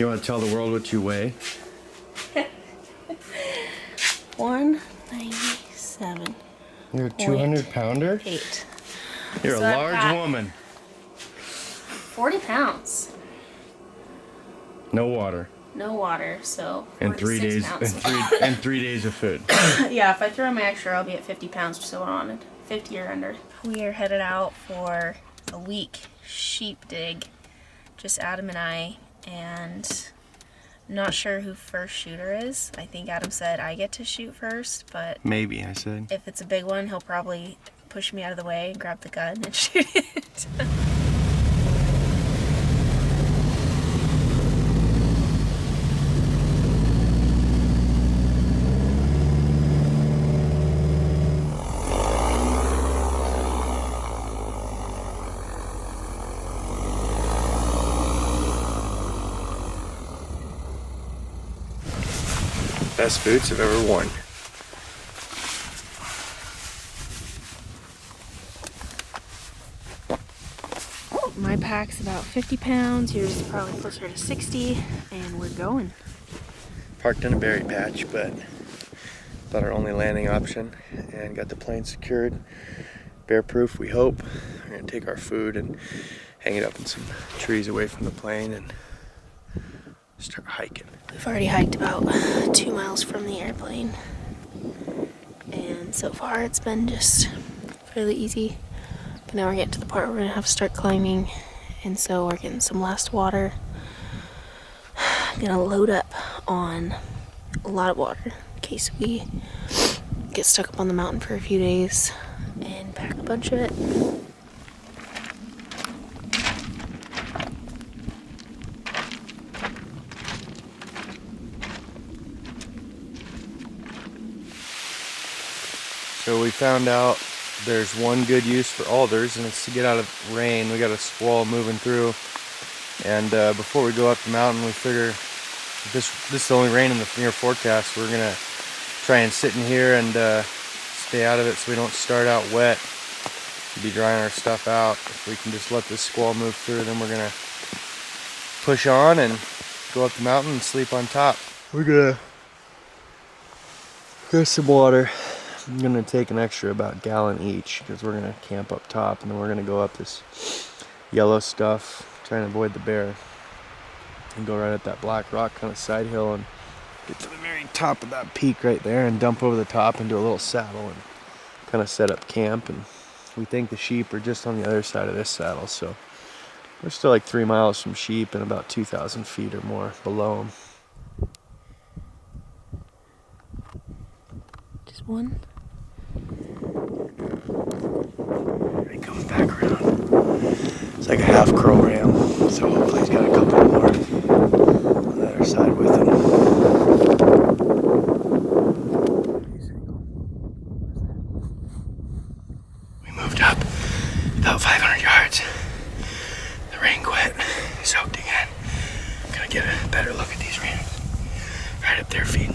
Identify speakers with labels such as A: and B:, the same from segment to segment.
A: You want to tell the world what you weigh?
B: 197.
A: You're a 200-pounder?
B: 8.
A: You're
B: So
A: a
B: I've
A: large
B: got
A: woman.
B: 40 pounds.
A: No water.
B: No water, so
A: And 3 days
B: pounds.
A: and 3 days of food.
B: Yeah, if I throw in my extra, I'll be at 50 pounds, so we're on it. 50 or under. We are headed out for a week sheep dig. Just Adam and I, and I'm not sure who first shooter is. I think Adam said I get to shoot first, but
A: Maybe, I said.
B: if it's a big one, he'll probably push me out of the way and grab the gun and shoot it.
A: Best boots I've ever worn.
B: My pack's about 50 pounds, yours is probably closer to 60, and we're going.
A: Parked in a berry patch, but thought our only landing option, and got the plane secured. Bear proof, we hope. We're gonna take our food and hang it up in some trees away from the plane and start hiking.
B: We've already hiked about 2 miles from the airplane, and so far it's been just fairly easy. But now we're getting to the part where we're gonna have to start climbing, and so we're getting some last water. I'm gonna load up on a lot of water in case we get stuck up on the mountain for a few days, and pack a bunch of it.
A: So we found out there's one good use for alders, and it's to get out of rain. We got a squall moving through, and before we go up the mountain, we figure if this is the only rain in the near forecast. We're gonna try and sit in here and stay out of it so we don't start out wet. We'll be drying our stuff out. If we can just let this squall move through, then we're gonna push on and go up the mountain and sleep on top. We're gonna get some water. I'm gonna take an extra about gallon each because we're gonna camp up top, and then we're gonna go up this yellow stuff, trying to avoid the bear, and go right up that black rock kind of side hill and get to the very top of that peak right there and dump over the top into a little saddle and kind of set up camp. And we think the sheep are just on the other side of this saddle, so we're still like 3 miles from sheep and about 2,000 feet or more below them.
B: Just one.
A: Coming back around. It's like a half crow ram, so hopefully he's got a couple more on the other side with him. We moved up about 500 yards. The rain quit, soaked again. Gonna get a better look at these rams right up their feet.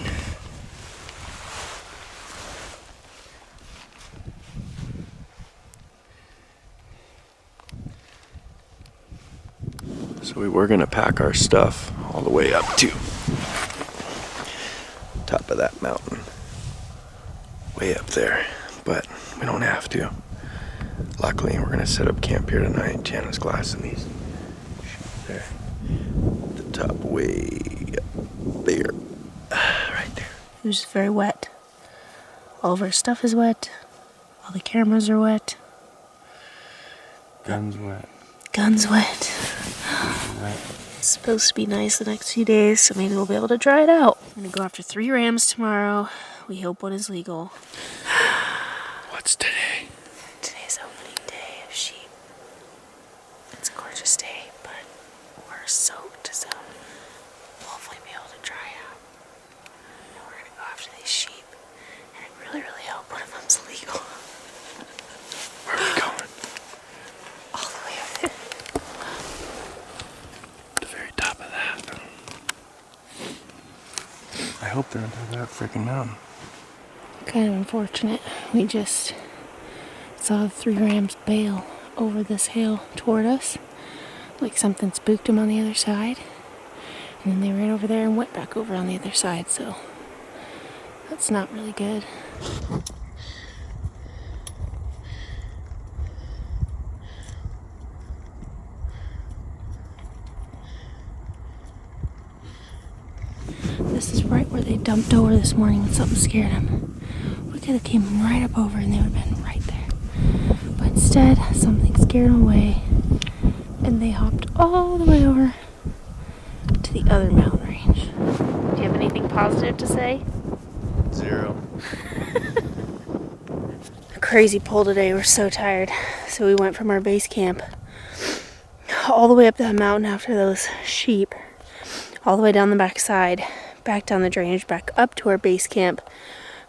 A: So we were gonna pack our stuff all the way up to top of that mountain, way up there, but we don't have to. Luckily, we're gonna set up camp here tonight. Jana's glassing these there, the top way up there, right there.
B: It was just very wet. All of our stuff is wet. All the cameras are wet.
A: Guns wet.
B: Guns wet. It's supposed to be nice the next few days, so maybe we'll be able to dry it out. I'm gonna go after 3 rams tomorrow. We hope one is legal.
A: What's today?
B: Today's opening day of sheep. It's a gorgeous day, but we're soaked, so we'll hopefully be able to dry out. And we're gonna go after these sheep, and I really, really hope one of them's legal.
A: Where are we going?
B: All the way up there.
A: The very top of that. I hope they're on top of that freaking mountain.
B: Kind of unfortunate. We just saw the 3 rams bail over this hill toward us, like something spooked them on the other side. And then they ran over there and went back over on the other side, so that's not really good. This is right where they dumped over this morning when something scared them. We could have came right up over and they would have been right there. But instead, something scared them away and they hopped all the way over to the other mountain range. Do you have anything positive to say?
A: 0.
B: Crazy pull today. We're so tired. So we went from our base camp all the way up that mountain after those sheep, all the way down the backside, back down the drainage, back up to our base camp,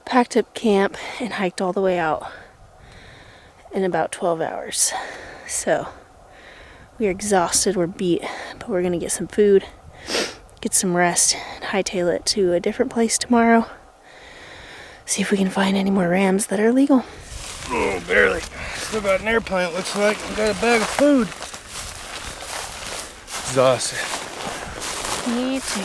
B: packed up camp, and hiked all the way out in about 12 hours. So we're exhausted, we're beat, but we're gonna get some food, get some rest, and hightail it to a different place tomorrow. See if we can find any more rams that are legal.
A: Oh, barely. Still got an airplane, it looks like. We got a bag of food. Exhausted.
B: Me too.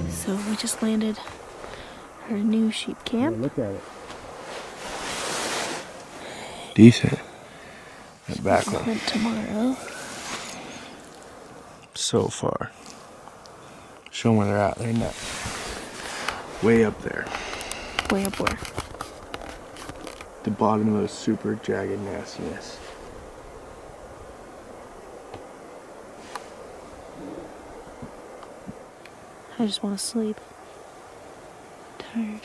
B: So we just landed our new sheep camp.
A: Look at it. Decent. That back one.
B: Hunt tomorrow.
A: So far. Show them where they're at. They're in that way up there.
B: Way up where?
A: The bottom of those super jagged nastiness.
B: I just want to sleep. Tired.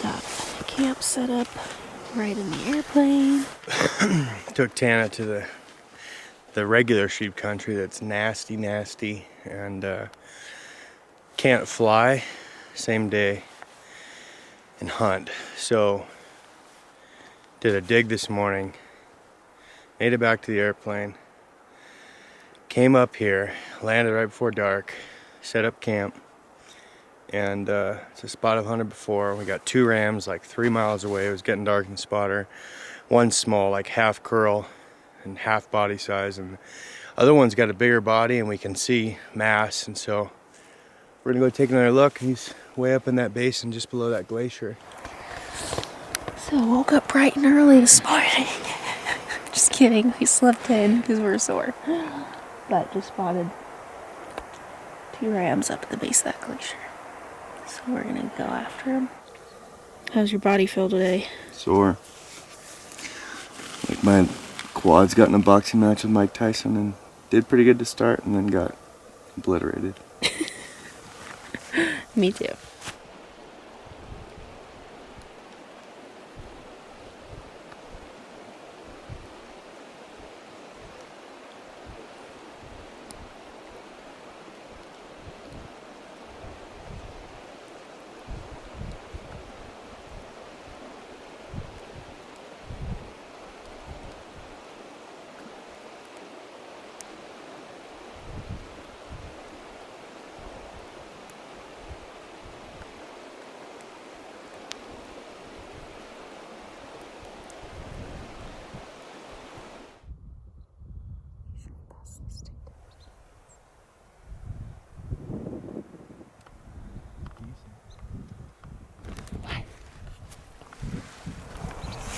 B: Got camp set up right in the airplane.
A: Took Tana to the regular sheep country that's nasty, and can't fly same day and hunt. So did a dig this morning, made it back to the airplane, came up here, landed right before dark, set up camp, and it's a spot I've hunted before. We got 2 rams like 3 miles away. It was getting dark in the spotter. One small, like half curl and half body size, and the other one's got a bigger body and we can see mass, and so we're gonna go take another look. He's way up in that basin just below that glacier.
B: So woke up bright and early this morning. Just kidding, we slept in because we're sore. But just spotted 2 rams up at the base of that glacier. So we're gonna go after them. How's your body feel today?
A: Sore. Like my quads got in a boxing match with Mike Tyson and did pretty good to start and then got obliterated.
B: Me too.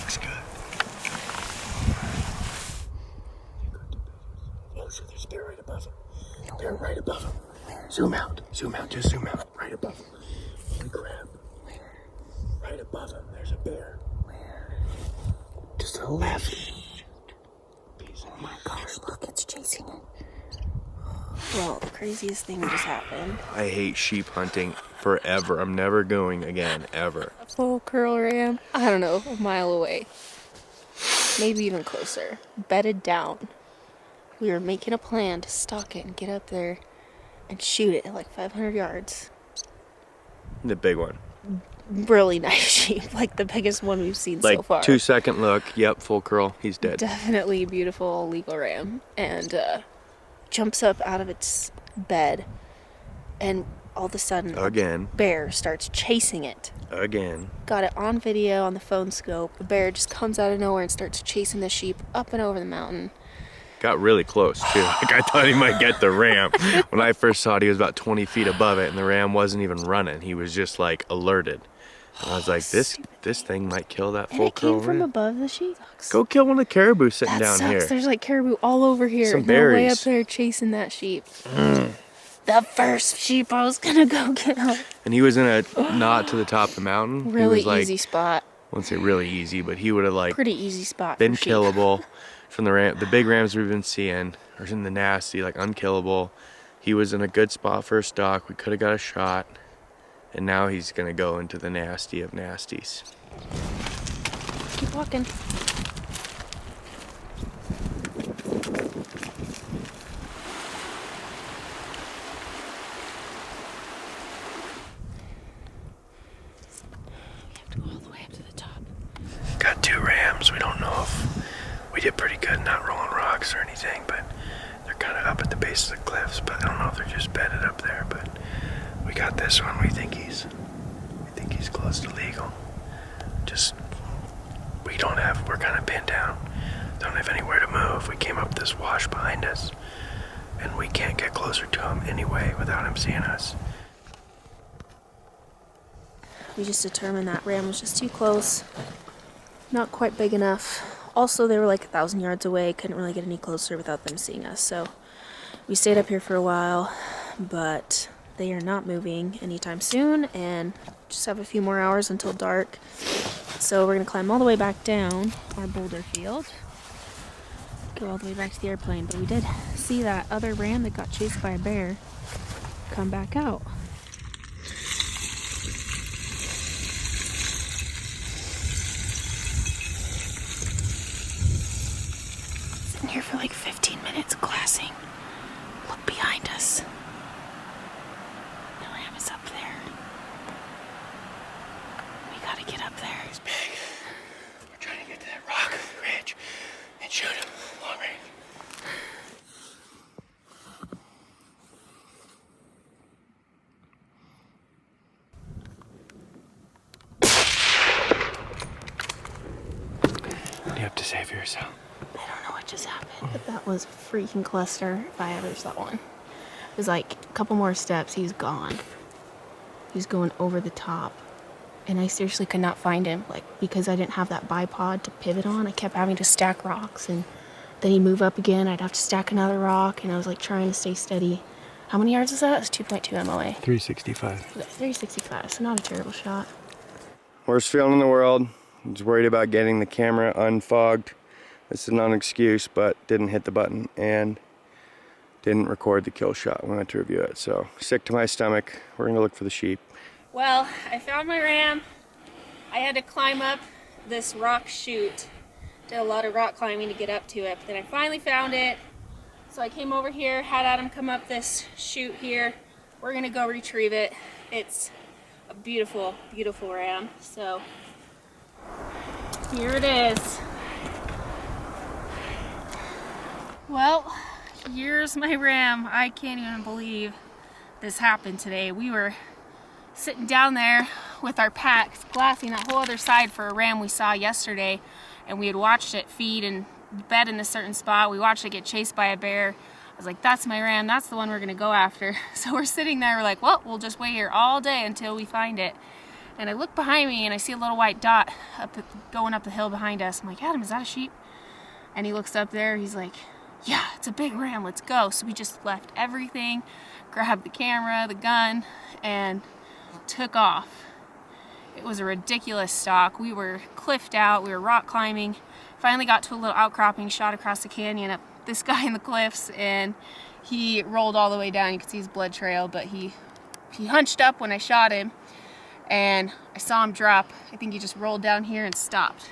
A: Looks good. Oh, so there's a bear right above him. Bear right above him. Zoom out, just zoom out. Right above him. Holy crap. Right above him, there's a bear. Where? Just to the left.
B: Oh my gosh, look, it's chasing it. Well, the craziest thing just happened.
A: I hate sheep hunting forever. I'm never going again, ever.
B: A full curl ram, I don't know, a mile away. Maybe even closer. Bedded down. We were making a plan to stalk it and get up there and shoot it at like 500 yards.
A: The big one.
B: Really nice sheep, like the biggest one we've seen
A: Like
B: so far.
A: 2-second look, yep, full curl, he's dead.
B: Definitely beautiful legal ram. And jumps up out of its bed and all of a sudden,
A: Again.
B: a bear starts chasing it.
A: Again.
B: Got it on video on the phone scope. A bear just comes out of nowhere and starts chasing the sheep up and over the mountain.
A: Got really close too. Like I thought he might get the ram. When I first saw it, he was about 20 feet above it, and the ram wasn't even running. He was just like alerted. And I was like, this thing might kill that full curl ram.
B: And it came from above the sheep.
A: Go kill one of the caribou sitting
B: That
A: down
B: sucks.
A: here.
B: There's like caribou all over here.
A: Some
B: and they're way up
A: berries.
B: there chasing that sheep. The first sheep I was gonna go get him.
A: And he was in a knot to the top of the mountain.
B: Really
A: he was like,
B: easy spot.
A: I wouldn't say really easy, but he would have like
B: Pretty easy spot
A: been
B: for sheep.
A: killable from the big rams we've been seeing, or in the nasty, like unkillable. He was in a good spot for a stalk. We could have got a shot, and now he's gonna go into the nasty of nasties.
B: Keep walking. We have to go all the way up to the top.
A: Got 2 rams. We don't know if we did pretty good not rolling rocks or anything, but they're kind of up at the base of the cliffs. But I don't know if they're just bedded up there. But we got this one. We think he's close to legal. Just we're kind of pinned down. Don't have anywhere to move. We came up this wash behind us, and we can't get closer to him anyway without him seeing us.
B: We just determined that ram was just too close. Not quite big enough. Also, they were like 1,000 yards away. Couldn't really get any closer without them seeing us. So we stayed up here for a while, but they are not moving anytime soon, and just have a few more hours until dark. So we're gonna climb all the way back down our boulder field, go all the way back to the airplane. But we did see that other ram that got chased by a bear come back out. Sitting here for like 15 minutes glassing. Look behind us. The ram is up there. We gotta get up there.
A: He's big. We're trying to get to that rock ridge and shoot him long range. What do you have to say for yourself?
B: I don't know what just happened, but that was a freaking cluster if I ever saw one. It was like a couple more steps, he's gone. He's going over the top. And I seriously could not find him, like, because I didn't have that bipod to pivot on. I kept having to stack rocks, and then he'd move up again. I'd have to stack another rock, and I was like trying to stay steady. How many yards is that? It's 2.2 MOA.
A: 365.
B: Okay, 365, so not a terrible shot.
A: Worst feeling in the world. I was worried about getting the camera unfogged. This is not an excuse, but didn't hit the button and didn't record the kill shot when I went to review it. So sick to my stomach. We're gonna look for the sheep.
B: Well, I found my ram. I had to climb up this rock chute. Did a lot of rock climbing to get up to it, but then I finally found it. So I came over here, had Adam come up this chute here. We're gonna go retrieve it. It's a beautiful, beautiful ram. So here it is. Well, here's my ram. I can't even believe this happened today. We were sitting down there with our packs, glassing that whole other side for a ram we saw yesterday, and we had watched it feed and bed in a certain spot. We watched it get chased by a bear. I was like, that's my ram, that's the one we're gonna go after. So we're sitting there, we're like, well, we'll just wait here all day until we find it. And I look behind me and I see a little white dot going up the hill behind us. I'm like, Adam, is that a sheep? And he looks up there, he's like, yeah, it's a big ram, let's go. So we just left everything, grabbed the camera, the gun, and took off. It was a ridiculous stalk. We were cliffed out, we were rock climbing, finally got to a little outcropping, shot across the canyon up this guy in the cliffs, and he rolled all the way down. You could see his blood trail, but he hunched up when I shot him, and I saw him drop. I think he just rolled down here and stopped.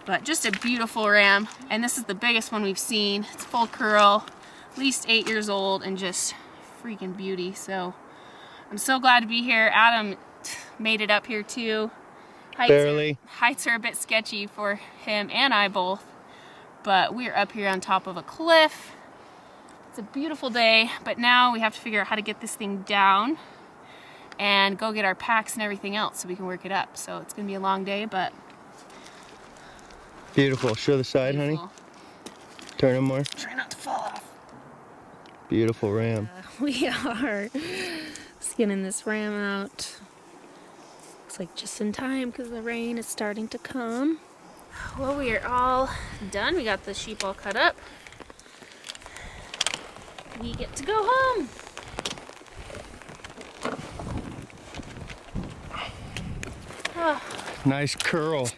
B: But just a beautiful ram, and this is the biggest one we've seen. It's full curl, at least 8 years old, and just freaking beauty. So I'm so glad to be here. Adam made it up here too. Heights are a bit sketchy for him and I both, but we're up here on top of a cliff. It's a beautiful day, but now we have to figure out how to get this thing down. and go get our packs and everything else so we can work it up. So it's gonna be a long day, but
A: Beautiful. Show the side,
B: beautiful.
A: honey. Turn them more.
B: Try not to fall off.
A: Beautiful ram.
B: We are skinning this ram out. Looks like just in time because the rain is starting to come. Well, we are all done. We got the sheep all cut up. We get to go home. Oh,
A: Nice curl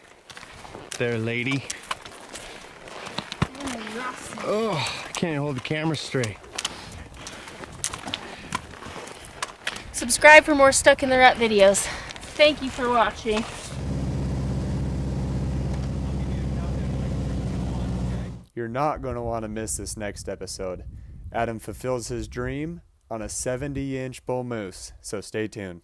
A: there, lady. Oh, I can't hold the camera straight.
B: subscribe for more Stuck in the Rut videos. Thank you for watching.
C: You're not going to want to miss this next episode. Adam fulfills his dream on a 70-inch bull moose, so stay tuned.